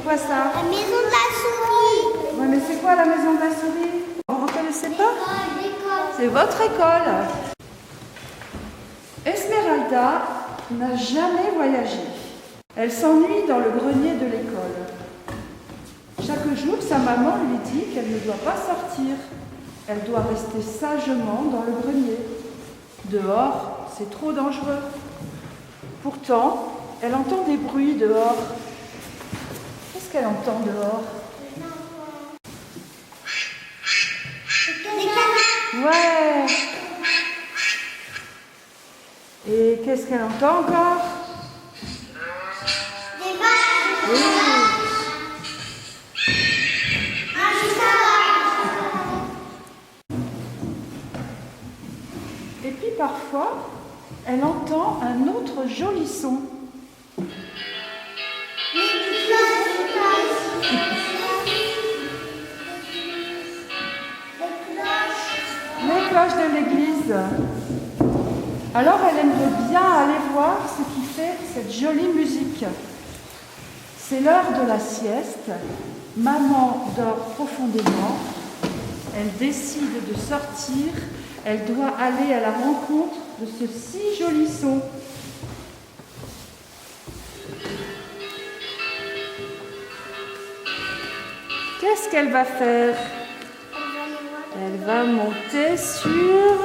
C'est quoi ça? La maison de la souris. Ouais, mais c'est quoi la maison de la souris? Vous ne reconnaissez pas? L'école. C'est votre école. Esmeralda n'a jamais voyagé. Elle s'ennuie dans le grenier de l'école. Chaque jour, sa maman lui dit qu'elle ne doit pas sortir. Elle doit rester sagement dans le grenier. Dehors, c'est trop dangereux. Pourtant, elle entend des bruits dehors. Qu'est-ce qu'elle entend dehors? Ouais. Et qu'est-ce qu'elle entend encore? Des vaches. Oui. Et puis parfois, elle entend un autre joli son. Les cloches de l'église. Alors elle aimerait bien aller voir ce qui fait cette jolie musique. C'est l'heure de la sieste. Maman dort profondément. Elle décide de sortir. Elle doit aller à la rencontre de ce si joli son. Qu'est-ce qu'elle va faire? Elle va monter sur...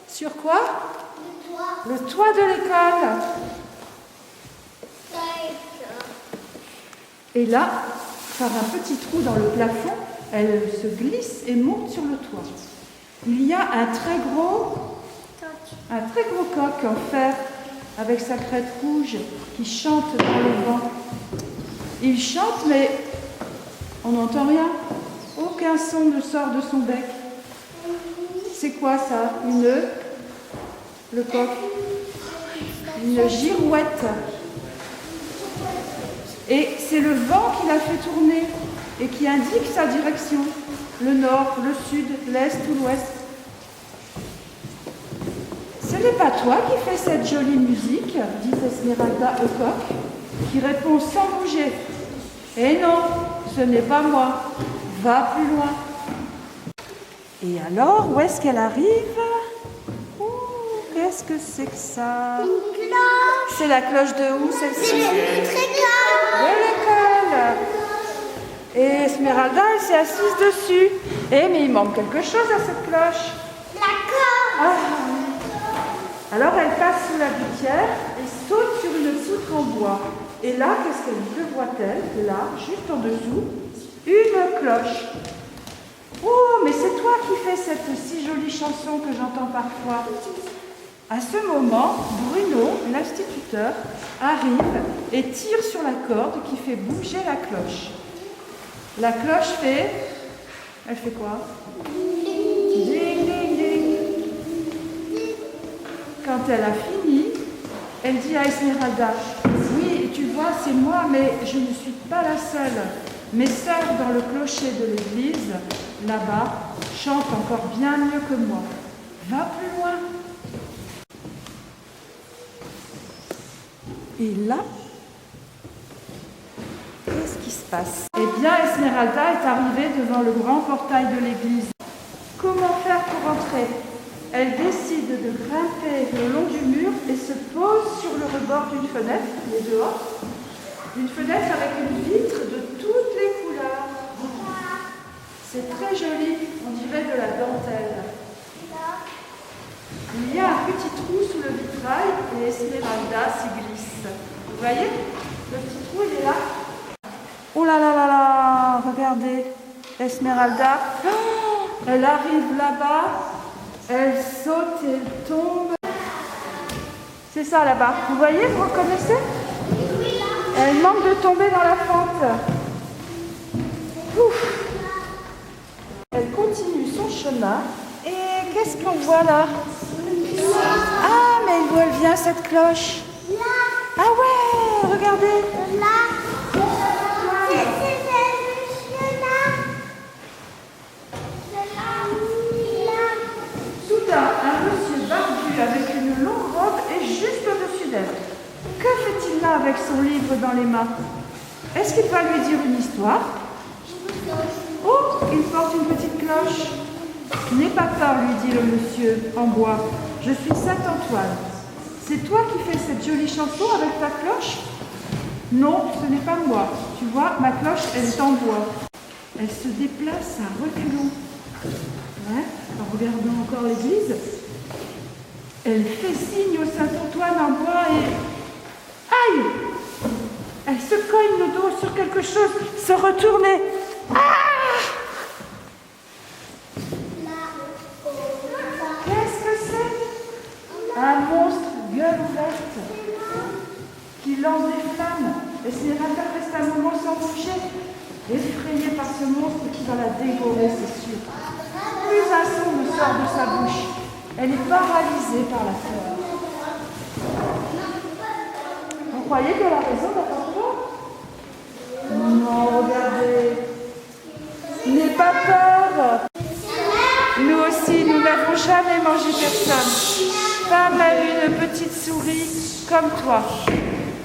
Sur quoi? Le toit de l'école. Et là, par un petit trou dans le plafond, elle se glisse et monte sur le toit. Il y a un très gros coq en fer avec sa crête rouge qui chante dans le vent. Il chante mais on n'entend rien. Aucun son ne sort de son bec. C'est quoi ça? Le coq. Une girouette. Et c'est le vent qui l'a fait tourner et qui indique sa direction. Le nord, le sud, l'est ou l'ouest. Ce n'est pas toi qui fais cette jolie musique, dit Esmeralda au coq, qui répond sans bouger. Eh non, ce n'est pas moi. Va plus loin. Et alors, où est-ce qu'elle arrive? Qu'est-ce que c'est que ça? Une cloche. C'est la cloche de où, celle-ci? C'est l'école. De l'école. Et Esmeralda, elle s'est assise dessus. Eh, mais il manque quelque chose à cette cloche. La corde. Ah. Alors, elle passe sous la gouttière et saute sur une poutre en bois. Et là, qu'est-ce qu'elle voit-elle? Là, juste en dessous, une cloche. Oh, mais c'est toi qui fais cette si jolie chanson que j'entends parfois. À ce moment, Bruno, l'instituteur, arrive et tire sur la corde qui fait bouger la cloche. La cloche fait... Elle fait quoi? Ding, ding, ding. Quand elle a fini, elle dit à Esmeralda, oui, tu vois, c'est moi, mais je ne suis pas la seule. Mes sœurs dans le clocher de l'église, là-bas, chantent encore bien mieux que moi. Va plus loin. Et là, qu'est-ce qui se passe? Eh bien, Esmeralda est arrivée devant le grand portail de l'église. Comment faire pour entrer? Elle décide de grimper le long du mur et se pose sur le rebord d'une fenêtre, qui est dehors. Une fenêtre avec une vitre de toutes les couleurs. C'est très joli, on dirait de la dentelle. Il y a un petit trou sous le vitrail et Esmeralda s'y glisse. Vous voyez? Le petit trou, il est là. Oh là là là là! Regardez, Esmeralda. Oh, elle arrive là-bas, elle saute et elle tombe. C'est ça là-bas. Vous voyez? Vous reconnaissez? Elle manque de tomber dans la fente. Ouf. Elle continue son chemin. Et qu'est-ce qu'on voit là? Ah, mais d'où elle vient cette cloche? Ah ouais, regardez. Soudain, un monsieur barbu avec une longue robe est juste au-dessus d'elle. Que fait-il là avec son livre dans les mains? Est-ce qu'il va lui dire une histoire? Oh, il porte une petite cloche. N'aie pas peur, lui dit le monsieur en bois. Je suis Saint Antoine. C'est toi qui fais cette jolie chanson avec ta cloche? Non, ce n'est pas moi. Tu vois, ma cloche, elle est en bois. Elle se déplace à reculons. Ouais, en regardant encore l'église. Elle fait signe au Saint Antoine en bois et... Aïe! Elle se cogne le dos sur quelque chose, se retourner. Ah! Qu'est-ce que c'est? Un monstre gueule ouverte qui lance des flammes. Esmeralda reste un moment sans bouger, effrayée par ce monstre qui va la dévorer, c'est sûr. Plus un son ne sort de sa bouche. Elle est paralysée par la peur. Vous croyez qu'elle a raison d'avoir peur? Non, regardez. N'aie pas peur. Nous aussi, nous n'avons jamais mangé personne. Pas même une petite souris comme toi.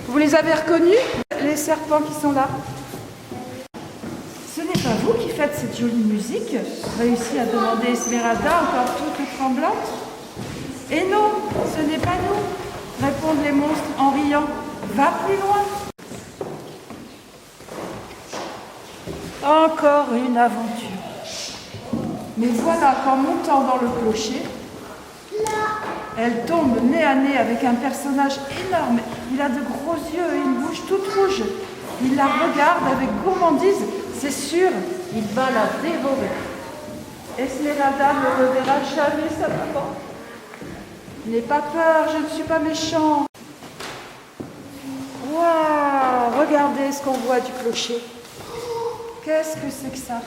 Vous les avez reconnus, les serpents qui sont là? Ce n'est pas vous qui faites cette jolie musique? Réussit à demander Esmeralda, encore toute tremblante. Et non, ce n'est pas nous, répondent les monstres en riant. Va plus loin. Encore une aventure. Mais voilà qu'en montant dans le clocher, elle tombe nez à nez avec un personnage énorme. Il a de gros yeux et une bouche toute rouge. Il la regarde avec gourmandise. C'est sûr, il va la dévorer. Esmeralda ne reverra jamais sa maman. N'aie pas peur, je ne suis pas méchant. Waouh, regardez ce qu'on voit du clocher. Qu'est-ce que c'est que ça?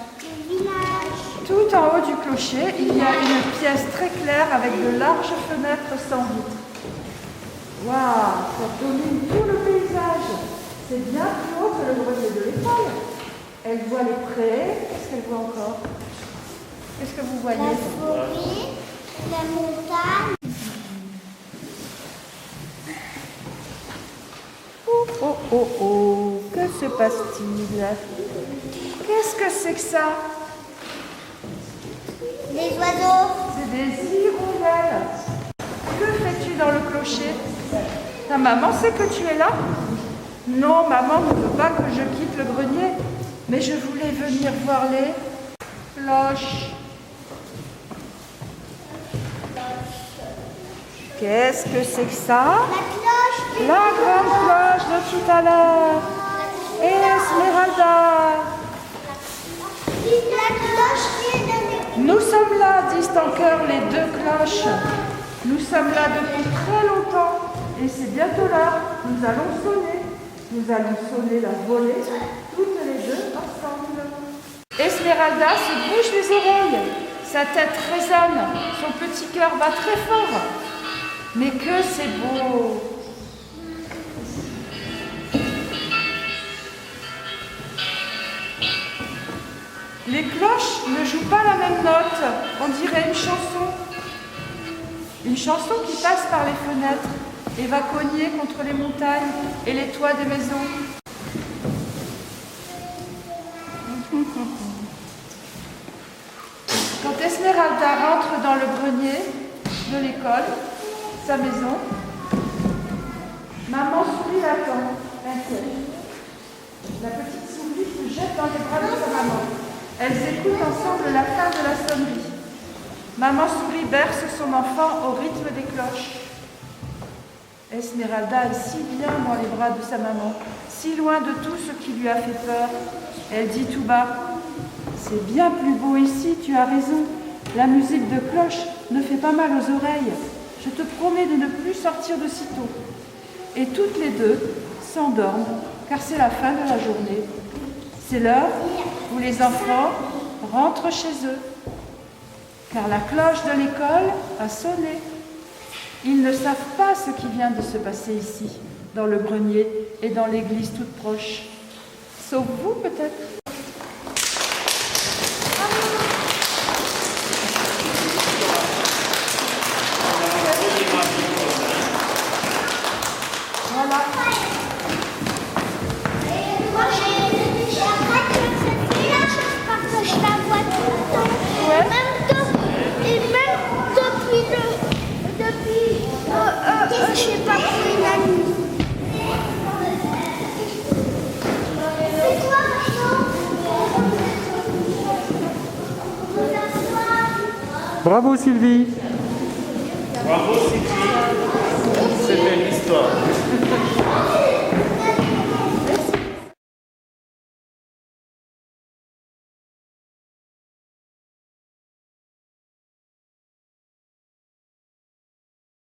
Tout en haut du clocher, il y a une pièce très claire avec de larges fenêtres sans vitres. Waouh, ça domine tout le paysage. C'est bien plus haut que le grenier de l'école. Elle voit les prés. Qu'est-ce qu'elle voit encore? Qu'est-ce que vous voyez? La forêt, la montagne. Oh, oh, oh, oh, que se passe-t-il? Qu'est-ce que c'est que ça? Des oiseaux. C'est des hirondelles. Que fais-tu dans le clocher? Ta maman sait que tu es là? Non, maman ne veut pas que je quitte le grenier, mais je voulais venir voir les cloches. Qu'est-ce que c'est que ça? La cloche. La grande cloche de tout à l'heure. Esmeralda. La cloche qui est dans les... Nous sommes là, disent en chœur les deux cloches. Nous sommes là depuis très longtemps et c'est bientôt l'heure. Nous allons sonner. Nous allons sonner la volée, toutes les deux ensemble. Esmeralda se bouche les oreilles. Sa tête résonne. Son petit cœur bat très fort. Mais que c'est beau! Les cloches ne jouent pas la même note, on dirait une chanson. Une chanson qui passe par les fenêtres et va cogner contre les montagnes et les toits des maisons. Quand Esmeralda rentre dans le grenier de l'école, sa maison, maman souris l'attend, inquiète. La petite souris se jette dans les bras de sa maman. Elles écoutent ensemble la fin de la sonnerie. Maman souris berce son enfant au rythme des cloches. Esmeralda est si bien dans les bras de sa maman, si loin de tout ce qui lui a fait peur. Elle dit tout bas, « C'est bien plus beau ici, tu as raison. La musique de cloche ne fait pas mal aux oreilles. Je te promets de ne plus sortir de sitôt. » Et toutes les deux s'endorment, car c'est la fin de la journée. C'est l'heure où les enfants rentrent chez eux, car la cloche de l'école a sonné. Ils ne savent pas ce qui vient de se passer ici, dans le grenier et dans l'église toute proche. Sauf vous, peut-être. Voilà. Moi, j'ai Bravo Sylvie. Bravo Sylvie. C'est une histoire.